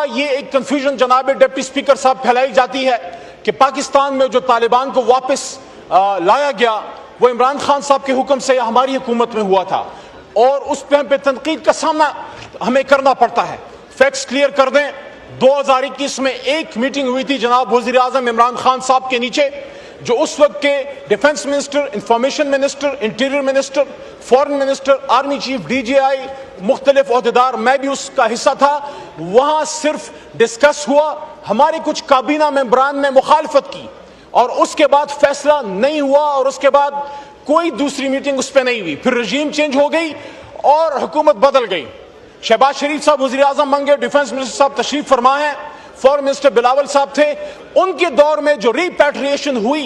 जहां ये एक कंफ्यूजन जनाब डिप्टी स्पीकर साहब फैलाई जाती है कि पाकिस्तान में जो तालिबान को वापस लाया गया वो इमरान खान साहब के हुक्म से हमारी हुकूमत में हुआ था और उस पर हम पे तनकीद का सामना हमें करना पड़ता है। फैक्ट्स क्लियर कर दें, 2021 में एक मीटिंग हुई थी जनाब वज़ीर आज़म इमरान खान साहब के नीचे, जो उस वक्त के defence minister, information minister, interior minister, foreign minister, army chief, DGI, मुख्तलिफ ओहदेदार, मैं भी उसका हिस्सा था। वहां सिर्फ डिस्कस हुआ, हमारे कुछ काबीना मेंबरान ने मुखालफत की और उसके बाद फैसला नहीं हुआ और उसके बाद कोई दूसरी मीटिंग उस पर नहीं हुई। फिर रजीम चेंज हो गई और हुकूमत बदल गई। शहबाज शरीफ साहब वज़ीर आज़म बन गए, डिफेंस मिनिस्टर साहब तशरीफ फरमा है, फॉरेन मिनिस्टर बिलावल साहब थे। उनके दौर में जो रिपैट्रिएशन हुई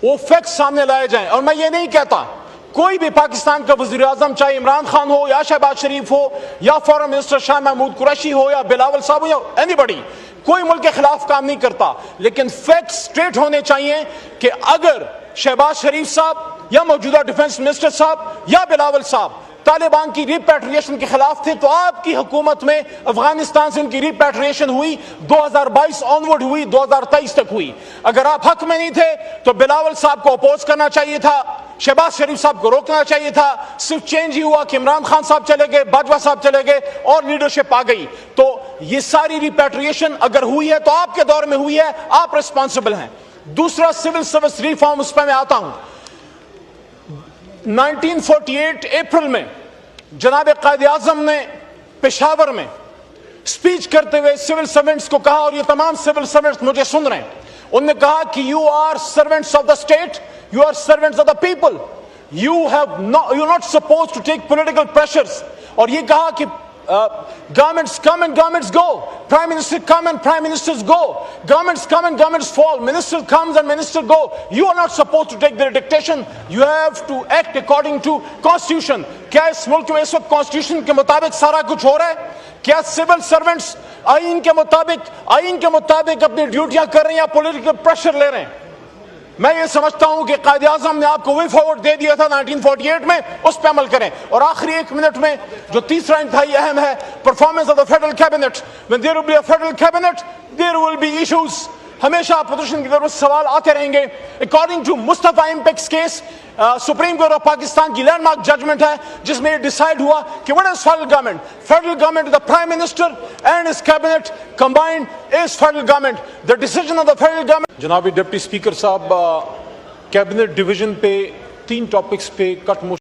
वो फैक्ट सामने लाए जाएं। और मैं ये नहीं कहता कोई भी पाकिस्तान का वज़ीर आज़म, चाहे इमरान खान हो या शहबाज शरीफ हो या फॉरेन मिनिस्टर शाह महमूद कुरैशी हो या बिलावल साहब हो या एनीबडी, कोई मुल्क के खिलाफ काम नहीं करता, लेकिन फैक्ट स्ट्रेट होने चाहिए कि अगर शहबाज शरीफ साहब या मौजूदा डिफेंस मिनिस्टर साहब या बिलावल साहब तालिबान की रिपैट्रिएशन के खिलाफ थे तो आपकी हुकूमत में अफगानिस्तान से उनकी रिपैट्रिएशन हुई, 2022 ऑनवर्ड हुई, 2023 तक हुई। अगर आप हक में नहीं थे तो बिलावल साहब को अपोज करना चाहिए था, शहबाज शरीफ साहब को रोकना चाहिए था। सिर्फ चेंज ही हुआ कि इमरान खान साहब चले गए, बाजवा साहब चले गए और लीडरशिप आ गई। तो ये सारी रिपैट्रिएशन अगर हुई है तो आपके दौर में हुई है, आप रिस्पॉन्सिबल हैं। दूसरा, सिविल सर्विस रिफॉर्म, उस पर मैं आता हूं। 1948 अप्रैल में जनाब कायद आज़म ने पेशावर में स्पीच करते हुए सिविल सर्वेंट्स को कहा, और ये तमाम सिविल सर्वेंट्स मुझे सुन रहे हैं, उन्होंने कहा कि you are servants of the state, you are servants of the people, you are not suppose to take political pressures. और ये कहा कि governments come and governments go, prime minister come and prime ministers go, governments come and governments fall, minister comes and minister go. You are not supposed to take their dictation, you have to act according to constitution. क्या इस मुल्क में इस वक्त constitution के मुताबिक सारा कुछ हो रहा है? क्या सिविल सर्वेंट्स आईन के मुताबिक अपनी ड्यूटियां कर रहे हैं या पॉलिटिकल प्रेशर ले रहे हैं? मैं ये समझता हूं कि कायद आज़म ने आपको वे फॉरवर्ड दे दिया था 1948 में, उस पर अमल करें। और आखिरी 1 मिनट में जो तीसरा इंतहाई अहम है, performance of the federal cabinet. When there will be a federal cabinet there will be issues. हमेशा अपोजिशन की तरफ से सवाल आते रहेंगे। According to Mustafa Impex case, Supreme Court of Pakistan की लैंडमार्क जजमेंट है जिसमें ये डिसाइड हुआ कि what is federal government, the prime minister and his cabinet combined is federal government. The decision of the federal government. जनाब डिप्टी स्पीकर साहब, cabinet division पे 3 topics पे कट